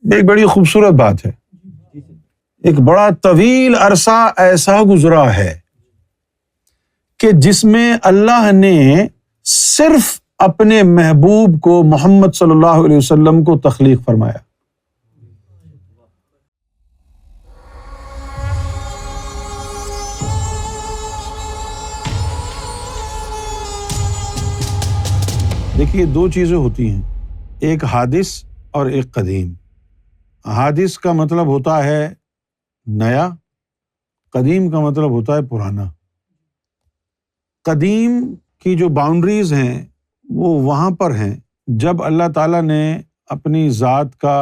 ایک بڑی خوبصورت بات ہے، ایک بڑا طویل عرصہ ایسا گزرا ہے کہ جس میں اللہ نے صرف اپنے محبوب کو محمد صلی اللہ علیہ وسلم کو تخلیق فرمایا۔ دیکھیے دو چیزیں ہوتی ہیں، ایک حادث اور ایک قدیم۔ حادث کا مطلب ہوتا ہے نیا، قدیم کا مطلب ہوتا ہے پرانا۔ قدیم کی جو باؤنڈریز ہیں وہ وہاں پر ہیں جب اللہ تعالیٰ نے اپنی ذات کا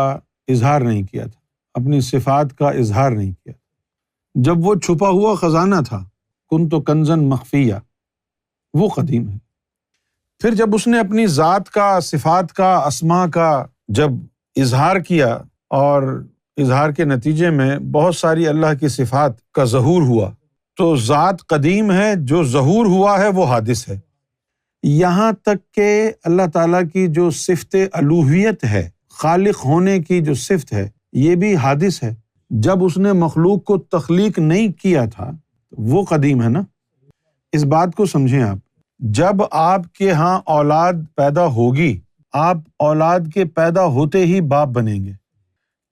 اظہار نہیں کیا تھا، اپنی صفات کا اظہار نہیں کیا تھا، جب وہ چھپا ہوا خزانہ تھا، کنت کنزا مخفیہ، وہ قدیم ہے۔ پھر جب اس نے اپنی ذات کا، صفات کا، اسماء کا جب اظہار کیا اور اظہار کے نتیجے میں بہت ساری اللہ کی صفات کا ظہور ہوا، تو ذات قدیم ہے، جو ظہور ہوا ہے وہ حادث ہے۔ یہاں تک کہ اللہ تعالیٰ کی جو صفت الوہیت ہے، خالق ہونے کی جو صفت ہے، یہ بھی حادث ہے۔ جب اس نے مخلوق کو تخلیق نہیں کیا تھا وہ قدیم ہے نا۔ اس بات کو سمجھیں آپ، جب آپ کے ہاں اولاد پیدا ہوگی، آپ اولاد کے پیدا ہوتے ہی باپ بنیں گے۔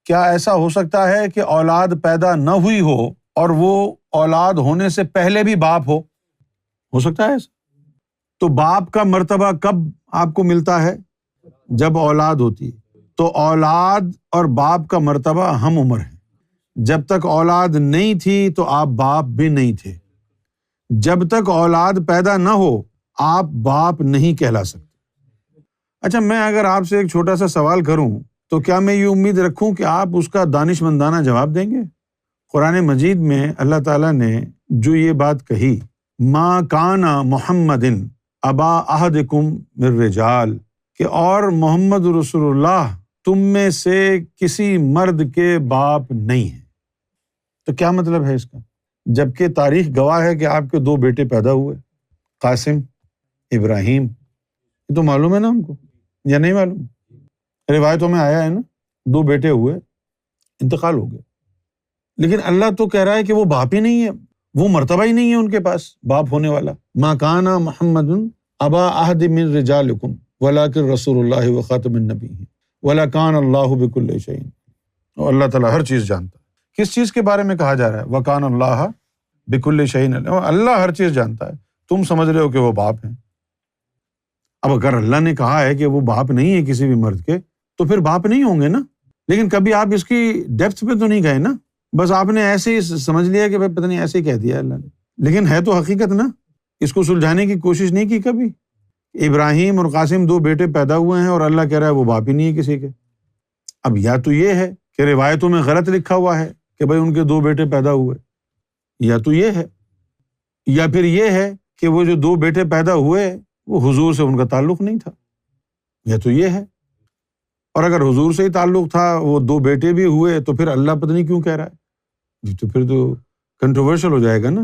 کیا ایسا ہو سکتا ہے کہ اولاد پیدا نہ ہوئی ہو اور وہ اولاد ہونے سے پہلے بھی باپ ہو سکتا ہے ایسا؟ تو باپ کا مرتبہ کب آپ کو ملتا ہے؟ جب اولاد ہوتی ہے۔ تو اولاد اور باپ کا مرتبہ ہم عمر ہے۔ جب تک اولاد نہیں تھی تو آپ باپ بھی نہیں تھے۔ جب تک اولاد پیدا نہ ہو آپ باپ نہیں کہلا سکتے۔ اچھا، میں اگر آپ سے ایک چھوٹا سا سوال کروں تو کیا میں یہ امید رکھوں کہ آپ اس کا دانشمندانہ جواب دیں گے؟ قرآن مجید میں اللہ تعالیٰ نے جو یہ بات کہی، ما کان محمد ابا احدکم من الرجال، کہ اور محمد رسول اللہ تم میں سے کسی مرد کے باپ نہیں ہے، تو کیا مطلب ہے اس کا؟ جبکہ تاریخ گواہ ہے کہ آپ کے دو بیٹے پیدا ہوئے، قاسم، ابراہیم، یہ تو معلوم ہے نا ہم کو، یا نہیں معلوم؟ روایتوں میں آیا ہے نا، دو بیٹے ہوئے، انتقال ہو گئے، لیکن اللہ تو کہہ رہا ہے کہ وہ باپ ہی نہیں ہے، وہ مرتبہ ہی نہیں ہے ان کے پاس باپ ہونے والا۔ ما کان محمد ابا احد من رجالکم ولکن رسول اللہ وخاتم النبیین ولکان اللہ بکل شیء۔ اور اللہ تعالیٰ ہر چیز جانتا ہے۔ کس چیز کے بارے میں کہا جا رہا ہے؟ وکان اللہ بکل شیء، اللہ ہر چیز جانتا ہے۔ تم سمجھ رہے ہو کہ وہ باپ ہیں۔ اب اگر اللہ نے کہا ہے کہ وہ باپ نہیں ہے کسی بھی مرد کے، تو پھر باپ نہیں ہوں گے نا۔ لیکن کبھی آپ اس کی ڈیپتھ پہ تو نہیں گئے نا، بس آپ نے ایسے ہی سمجھ لیا کہ پتہ نہیں ایسے ہی کہہ دیا اللہ نے، لیکن ہے تو حقیقت نا۔ اس کو سلجھانے کی کوشش نہیں کی کبھی۔ ابراہیم اور قاسم دو بیٹے پیدا ہوئے ہیں اور اللہ کہہ رہا ہے وہ باپ ہی نہیں ہے کسی کے۔ اب یا تو یہ ہے کہ روایتوں میں غلط لکھا ہوا ہے کہ بھائی ان کے دو بیٹے پیدا ہوئے، یا تو یہ ہے، یا پھر یہ ہے کہ وہ جو دو بیٹے پیدا ہوئے وہ حضور سے ان کا تعلق نہیں تھا، یا تو یہ ہے۔ اور اگر حضور سے ہی تعلق تھا، وہ دو بیٹے بھی ہوئے، تو پھر اللہ پتہ نہیں کیوں کہہ رہا ہے، تو پھر تو کنٹروورشل ہو جائے گا نا۔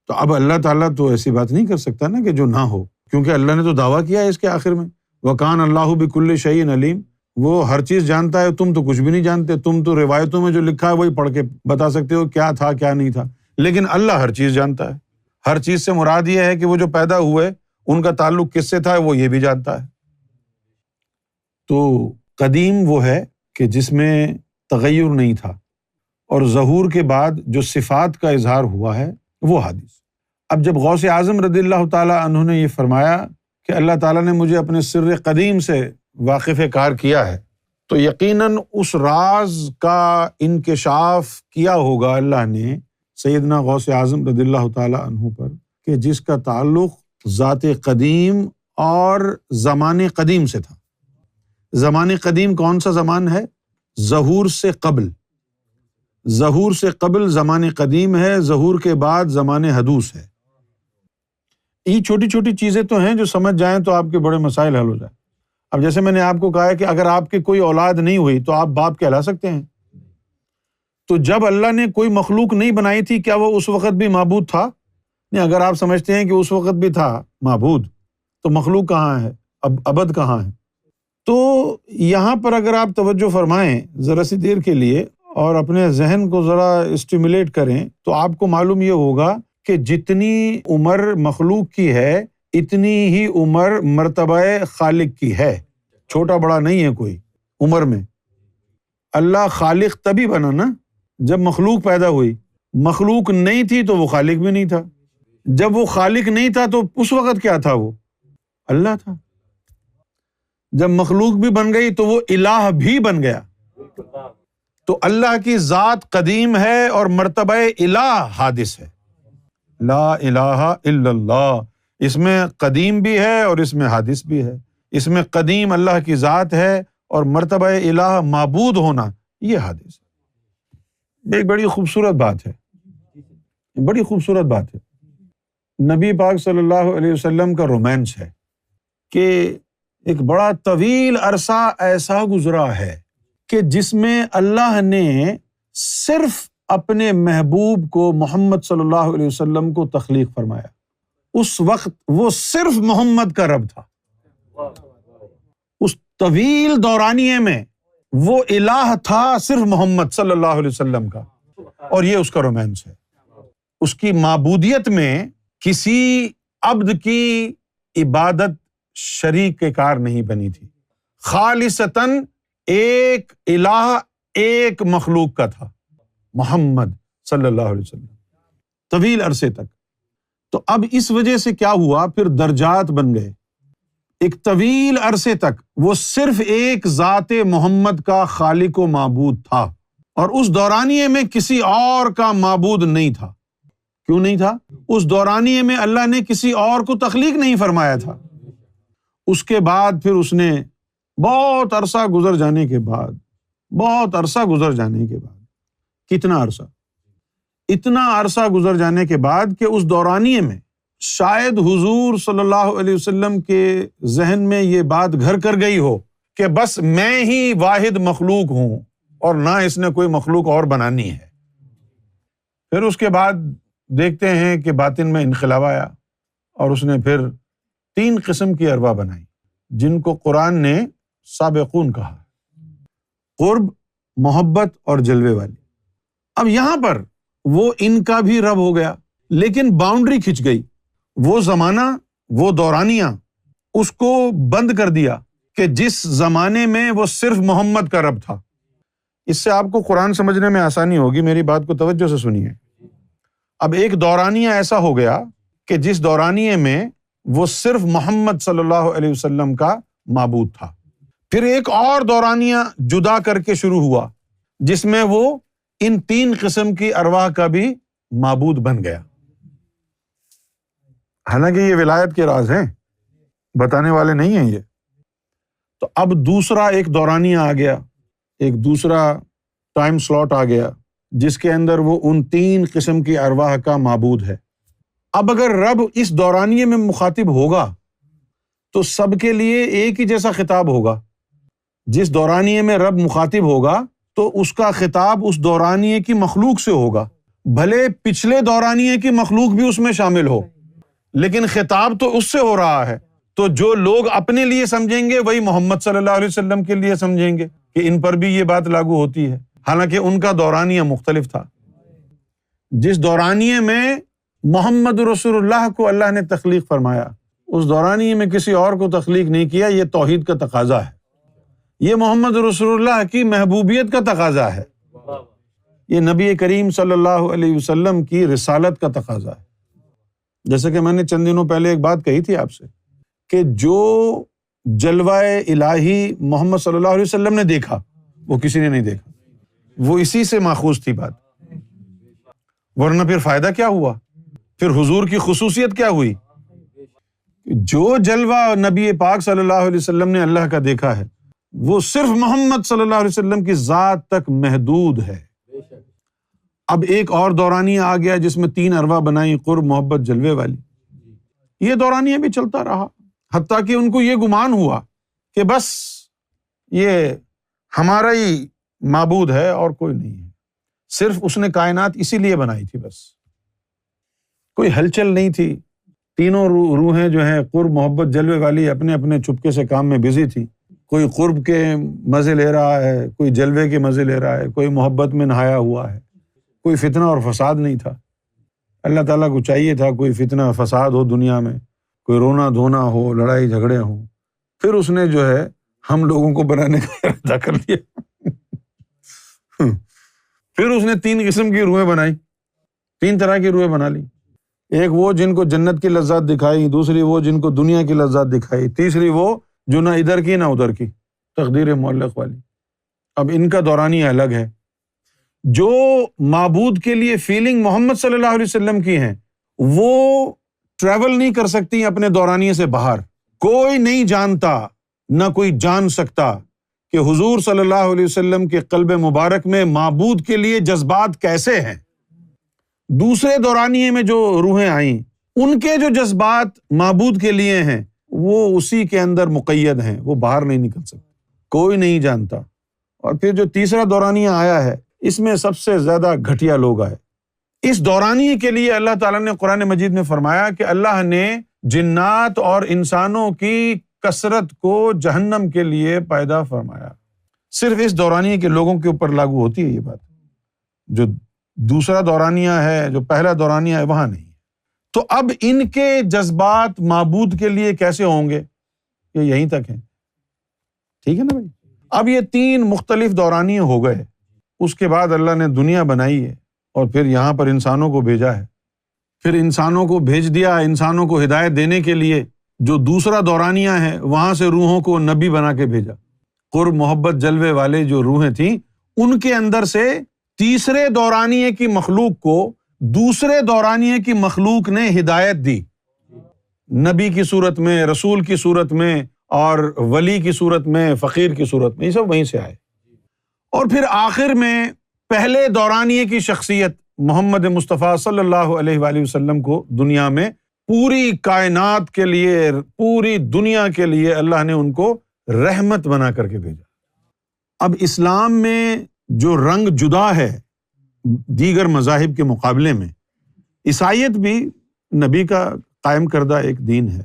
تو اب اللہ تعالیٰ تو ایسی بات نہیں کر سکتا نا کہ جو نہ ہو، کیونکہ اللہ نے تو دعویٰ کیا ہے اس کے آخر میں، وَكَانَ اللَّهُ بِكُلِّ شَيْءٍ عَلِيمٌ، وہ ہر چیز جانتا ہے، تم تو کچھ بھی نہیں جانتے، تم تو روایتوں میں جو لکھا ہے وہی پڑھ کے بتا سکتے ہو کیا تھا کیا نہیں تھا، لیکن اللہ ہر چیز جانتا ہے۔ ہر چیز سے مراد یہ ہے کہ وہ جو پیدا ہوئے ان کا تعلق کس سے تھا وہ یہ بھی جانتا ہے۔ تو قدیم وہ ہے کہ جس میں تغیر نہیں تھا، اور ظہور کے بعد جو صفات کا اظہار ہوا ہے وہ حادث۔ اب جب غوث اعظم رضی اللہ تعالیٰ عنہ نے یہ فرمایا کہ اللہ تعالیٰ نے مجھے اپنے سر قدیم سے واقف کار کیا ہے، تو یقیناً اس راز کا انکشاف کیا ہوگا اللہ نے سیدنا غوث اعظم رضی اللہ تعالیٰ عنہ پر، کہ جس کا تعلق ذات قدیم اور زمان قدیم سے تھا۔ زمان قدیم کون سا زمان ہے؟ ظہور سے قبل۔ ظہور سے قبل زمان قدیم ہے، ظہور کے بعد زمان حدوث ہے۔ یہ چھوٹی چھوٹی چیزیں تو ہیں جو سمجھ جائیں تو آپ کے بڑے مسائل حل ہو جائیں۔ اب جیسے میں نے آپ کو کہا ہے کہ اگر آپ کی کوئی اولاد نہیں ہوئی تو آپ باپ کہلا سکتے ہیں۔ تو جب اللہ نے کوئی مخلوق نہیں بنائی تھی، کیا وہ اس وقت بھی معبود تھا؟ نہیں، اگر آپ سمجھتے ہیں کہ اس وقت بھی تھا معبود، تو مخلوق کہاں ہے؟ اب ابد کہاں ہے؟ تو یہاں پر اگر آپ توجہ فرمائیں ذرا سی دیر کے لیے اور اپنے ذہن کو ذرا اسٹیمولیٹ کریں تو آپ کو معلوم یہ ہوگا کہ جتنی عمر مخلوق کی ہے اتنی ہی عمر مرتبہ خالق کی ہے، چھوٹا بڑا نہیں ہے کوئی عمر میں۔ اللہ خالق تبھی بنا نا جب مخلوق پیدا ہوئی، مخلوق نہیں تھی تو وہ خالق بھی نہیں تھا، جب وہ خالق نہیں تھا تو اس وقت کیا تھا؟ وہ اللہ تھا۔ جب مخلوق بھی بن گئی تو وہ الہ بھی بن گیا۔ تو اللہ کی ذات قدیم ہے اور مرتبہ الہ حادث ہے۔ لا الہ الا اللہ، اس میں قدیم بھی ہے اور اس میں حادث بھی ہے۔ اس میں قدیم اللہ کی ذات ہے اور مرتبہ الہ معبود ہونا یہ حادث ہے۔ ایک بڑی خوبصورت بات ہے، بڑی خوبصورت بات ہے۔ نبی پاک صلی اللہ علیہ وسلم کا رومانس ہے کہ ایک بڑا طویل عرصہ ایسا گزرا ہے کہ جس میں اللہ نے صرف اپنے محبوب کو محمد صلی اللہ علیہ وسلم کو تخلیق فرمایا۔ اس وقت وہ صرف محمد کا رب تھا۔ اس طویل دورانیے میں وہ الہ تھا صرف محمد صلی اللہ علیہ وسلم کا، اور یہ اس کا رومانس ہے۔ اس کی معبودیت میں کسی عبد کی عبادت شریک کے کار نہیں بنی تھی، خالصتاً ایک الہ ایک مخلوق کا تھا، محمد صلی اللہ علیہ وسلم، طویل عرصے تک۔ تو اب اس وجہ سے کیا ہوا، پھر درجات بن گئے۔ ایک طویل عرصے تک وہ صرف ایک ذات محمد کا خالق و معبود تھا، اور اس دورانیے میں کسی اور کا معبود نہیں تھا۔ کیوں نہیں تھا؟ اس دورانیے میں اللہ نے کسی اور کو تخلیق نہیں فرمایا تھا۔ اس کے بعد پھر اس نے بہت عرصہ گزر جانے کے بعد کتنا عرصہ؟ اتنا عرصہ گزر جانے کے بعد کہ اس دورانیے میں شاید حضور صلی اللہ علیہ وسلم کے ذہن میں یہ بات گھر کر گئی ہو کہ بس میں ہی واحد مخلوق ہوں اور نہ اس نے کوئی مخلوق اور بنانی ہے۔ پھر اس کے بعد دیکھتے ہیں کہ باطن میں انقلاب آیا اور اس نے پھر 3 قسم کی ارواح بنائی جن کو قرآن نے سابقون کہا، قرب، محبت اور جلوے والی۔ اب یہاں پر وہ ان کا بھی رب ہو گیا، لیکن باؤنڈری کھنچ گئی۔ وہ زمانہ، وہ دورانیہ، اس کو بند کر دیا کہ جس زمانے میں وہ صرف محمد کا رب تھا۔ اس سے آپ کو قرآن سمجھنے میں آسانی ہوگی، میری بات کو توجہ سے سنیے۔ اب ایک دورانیہ ایسا ہو گیا کہ جس دورانیے میں وہ صرف محمد صلی اللہ علیہ وسلم کا معبود تھا۔ پھر ایک اور دورانیہ جدا کر کے شروع ہوا جس میں وہ ان 3 قسم کی ارواح کا بھی معبود بن گیا۔ حالانکہ یہ ولایت کے راز ہیں، بتانے والے نہیں ہیں یہ۔ تو اب دوسرا ایک دورانیہ آ گیا، ایک دوسرا ٹائم سلاٹ آ گیا جس کے اندر وہ ان 3 قسم کی ارواح کا معبود ہے۔ اب اگر رب اس دورانیے میں مخاطب ہوگا تو سب کے لیے ایک ہی جیسا خطاب ہوگا۔ جس دورانیے میں رب مخاطب ہوگا تو اس کا خطاب اس دورانیے کی مخلوق سے ہوگا، بھلے پچھلے دورانیے کی مخلوق بھی اس میں شامل ہو، لیکن خطاب تو اس سے ہو رہا ہے۔ تو جو لوگ اپنے لیے سمجھیں گے وہی محمد صلی اللہ علیہ وسلم کے لیے سمجھیں گے کہ ان پر بھی یہ بات لاگو ہوتی ہے، حالانکہ ان کا دورانیہ مختلف تھا۔ جس دورانیے میں محمد رسول اللہ کو اللہ نے تخلیق فرمایا، اس دورانیے میں کسی اور کو تخلیق نہیں کیا۔ یہ توحید کا تقاضا ہے، یہ محمد رسول اللہ کی محبوبیت کا تقاضا ہے، یہ نبی کریم صلی اللہ علیہ وسلم کی رسالت کا تقاضا ہے۔ جیسے کہ میں نے چند دنوں پہلے ایک بات کہی تھی آپ سے کہ جو جلوہ الہی محمد صلی اللہ علیہ وسلم نے دیکھا وہ کسی نے نہیں دیکھا، وہ اسی سے ماخوذ تھی بات، ورنہ پھر فائدہ کیا ہوا؟ پھر حضور کی خصوصیت کیا ہوئی؟ جو جلوہ نبی پاک صلی اللہ علیہ وسلم نے اللہ کا دیکھا ہے وہ صرف محمد صلی اللہ علیہ وسلم کی ذات تک محدود ہے۔ اب ایک اور دورانیہ آ گیا جس میں 3 ارواح بنائی، قرب، محبت، جلوے والی۔ یہ دورانیہ بھی چلتا رہا حتیٰ کہ ان کو یہ گمان ہوا کہ بس یہ ہمارا ہی معبود ہے اور کوئی نہیں ہے، صرف اس نے کائنات اسی لیے بنائی تھی، بس کوئی ہلچل نہیں تھی۔ تینوں روحیں جو ہیں قرب، محبت، جلوے والی اپنے اپنے چپکے سے کام میں بزی تھی۔ کوئی قرب کے مزے لے رہا ہے، کوئی جلوے کے مزے لے رہا ہے، کوئی محبت میں نہایا ہوا ہے، کوئی فتنہ اور فساد نہیں تھا۔ اللہ تعالیٰ کو چاہیے تھا کوئی فتنہ فساد ہو دنیا میں، کوئی رونا دھونا ہو، لڑائی جھگڑے ہوں، پھر اس نے جو ہے ہم لوگوں کو بنانے کا ارادہ کر لیا۔ پھر اس نے 3 قسم کی روحیں بنائی، 3 طرح کی روحیں بنا لی۔ ایک وہ جن کو جنت کی لذات دکھائی، دوسری وہ جن کو دنیا کی لذات دکھائی، تیسری وہ جو نہ ادھر کی نہ ادھر کی، تقدیر معلق والی۔ اب ان کا دورانیہ الگ ہے۔ جو معبود کے لیے فیلنگ محمد صلی اللہ علیہ وسلم کی ہیں، وہ ٹریول نہیں کر سکتی اپنے دورانیے سے باہر۔ کوئی نہیں جانتا، نہ کوئی جان سکتا کہ حضور صلی اللہ علیہ وسلم کے قلب مبارک میں معبود کے لیے جذبات کیسے ہیں۔ دوسرے دورانیے میں جو روحیں آئیں، ان کے جو جذبات معبود کے لیے ہیں وہ اسی کے اندر مقید ہیں، وہ باہر نہیں نکل سکتے، کوئی نہیں جانتا۔ اور پھر جو تیسرا دورانیہ آیا ہے، اس میں سب سے زیادہ گھٹیا لوگ آئے۔ اس دورانیے کے لیے اللہ تعالیٰ نے قرآن مجید میں فرمایا کہ اللہ نے جنات اور انسانوں کی کثرت کو جہنم کے لیے پیدا فرمایا۔ صرف اس دورانیے کے لوگوں کے اوپر لاگو ہوتی ہے یہ بات، جو دوسرا دورانیہ ہے، جو پہلا دورانیہ ہے، وہاں نہیں۔ تو اب ان کے جذبات معبود کے لیے کیسے ہوں گے، یہ یہیں تک ہیں، ٹھیک ہے نا بھائی۔ اب یہ 3 مختلف دورانیے ہو گئے، اس کے بعد اللہ نے دنیا بنائی ہے اور پھر یہاں پر انسانوں کو بھیجا ہے۔ پھر انسانوں کو بھیج دیا، انسانوں کو ہدایت دینے کے لیے جو دوسرا دورانیہ ہے وہاں سے روحوں کو نبی بنا کے بھیجا۔ قرب محبت جلوے والے جو روحیں تھیں، ان کے اندر سے تیسرے دورانیے کی مخلوق کو دوسرے دورانیے کی مخلوق نے ہدایت دی، نبی کی صورت میں، رسول کی صورت میں، اور ولی کی صورت میں، فقیر کی صورت میں، یہ سب وہیں سے آئے۔ اور پھر آخر میں پہلے دورانیے کی شخصیت محمد مصطفیٰ صلی اللہ علیہ وآلہ وسلم کو دنیا میں پوری کائنات کے لیے، پوری دنیا کے لیے اللہ نے ان کو رحمت بنا کر کے بھیجا۔ اب اسلام میں جو رنگ جدا ہے دیگر مذاہب کے مقابلے میں، عیسائیت بھی نبی کا قائم کردہ ایک دین ہے،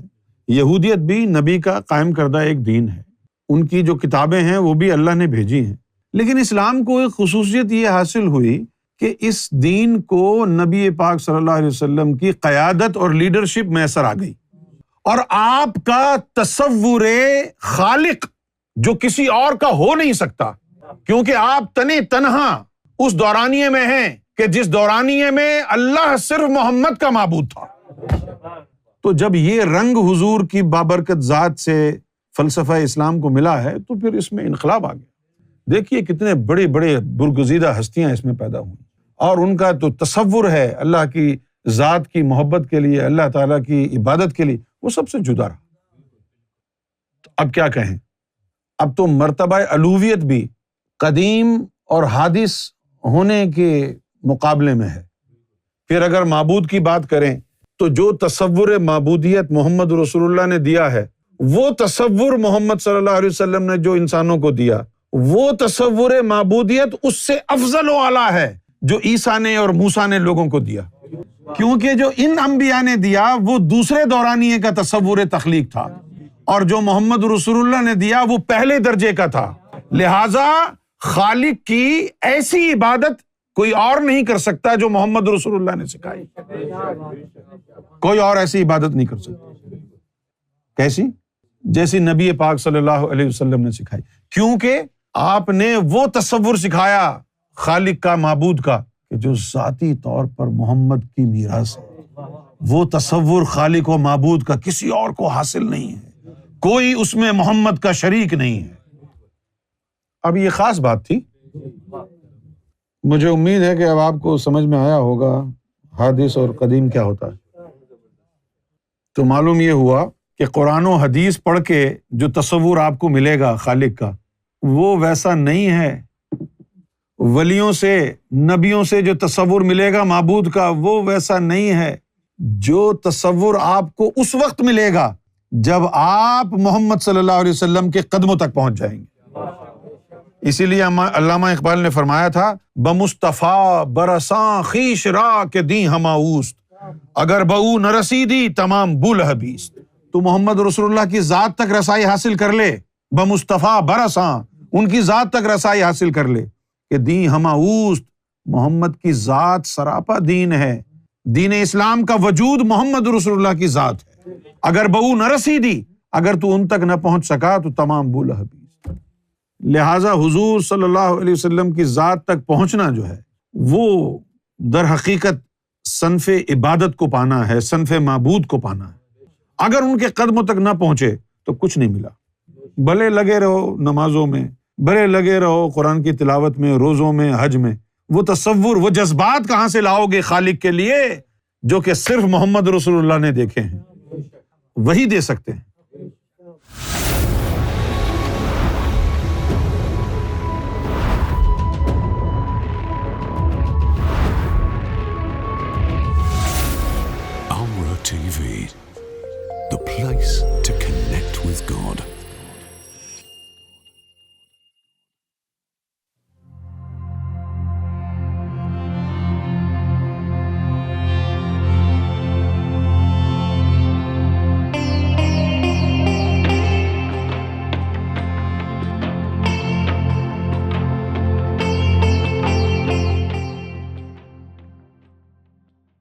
یہودیت بھی نبی کا قائم کردہ ایک دین ہے، ان کی جو کتابیں ہیں وہ بھی اللہ نے بھیجی ہیں۔ لیکن اسلام کو ایک خصوصیت یہ حاصل ہوئی کہ اس دین کو نبی پاک صلی اللہ علیہ وسلم کی قیادت اور لیڈرشپ میسر آ گئی، اور آپ کا تصور خالق جو کسی اور کا ہو نہیں سکتا، کیونکہ آپ تنے تنہا اس دورانیے میں ہیں کہ جس دورانیے میں اللہ صرف محمد کا معبود تھا۔ تو جب یہ رنگ حضور کی بابرکت ذات سے فلسفہ اسلام کو ملا ہے تو پھر اس میں انقلاب آ گیا۔ دیکھیے کتنے بڑے بڑے برگزیدہ ہستیاں اس میں پیدا ہوئی، اور ان کا تو تصور ہے اللہ کی ذات کی محبت کے لیے، اللہ تعالیٰ کی عبادت کے لیے، وہ سب سے جدا رہا۔ تو اب کیا کہیں، اب تو مرتبہ الوہیت بھی قدیم اور حادث ہونے کے مقابلے میں ہے۔ پھر اگر معبود کی بات کریں تو جو تصور معبودیت محمد رسول اللہ نے دیا ہے، وہ تصور محمد صلی اللہ علیہ وسلم نے جو انسانوں کو دیا، وہ تصور معبودیت اس سے افضل و اعلیٰ ہے جو عیسیٰ نے اور موسیٰ نے لوگوں کو دیا، کیونکہ جو ان انبیاء نے دیا وہ دوسرے دورانیے کا تصور تخلیق تھا، اور جو محمد رسول اللہ نے دیا وہ پہلے درجے کا تھا۔ لہٰذا خالق کی ایسی عبادت کوئی اور نہیں کر سکتا جو محمد رسول اللہ نے سکھائی، کوئی اور ایسی عبادت نہیں کر سکتا۔ کیسی؟ جیسی نبی پاک صلی اللہ علیہ وسلم نے سکھائی، کیونکہ آپ نے وہ تصور سکھایا خالق کا، معبود کا، کہ جو ذاتی طور پر محمد کی میراث ہے۔ وہ تصور خالق و معبود کا کسی اور کو حاصل نہیں ہے، کوئی اس میں محمد کا شریک نہیں ہے۔ اب یہ خاص بات تھی، مجھے امید ہے کہ اب آپ کو سمجھ میں آیا ہوگا حادث اور قدیم کیا ہوتا ہے۔ تو معلوم یہ ہوا کہ قرآن و حدیث پڑھ کے جو تصور آپ کو ملے گا خالق کا، وہ ویسا نہیں ہے۔ ولیوں سے، نبیوں سے جو تصور ملے گا معبود کا، وہ ویسا نہیں ہے۔ جو تصور آپ کو اس وقت ملے گا جب آپ محمد صلی اللہ علیہ وسلم کے قدموں تک پہنچ جائیں گے۔ اسی لیے علامہ اقبال نے فرمایا تھا، بمصطفیٰ برساں خیش را کے دی ہماؤست، اگر بہو نہ رسیدی تمام بول حبیست۔ تو محمد رسول اللہ کی ذات تک رسائی حاصل کر لے بمصطفیٰ برساں، ان کی ذات تک رسائی حاصل کر لے کہ دین ہمہ اوست، محمد کی ذات سراپا دین ہے، دین اسلام کا وجود محمد رسول اللہ کی ذات ہے۔ اگر بہو نہ رسیدی، اگر تو ان تک نہ پہنچ سکا تو تمام بول حبیب۔ لہٰذا حضور صلی اللہ علیہ وسلم کی ذات تک پہنچنا جو ہے وہ در حقیقت صنف عبادت کو پانا ہے، صنف معبود کو پانا ہے۔ اگر ان کے قدموں تک نہ پہنچے تو کچھ نہیں ملا۔ بھلے لگے رہو نمازوں میں، بھلے لگے رہو قرآن کی تلاوت میں، روزوں میں، حج میں، وہ تصور، وہ جذبات کہاں سے لاؤ گے خالق کے لیے جو کہ صرف محمد رسول اللہ نے دیکھے ہیں؟ وہی دے سکتے ہیں۔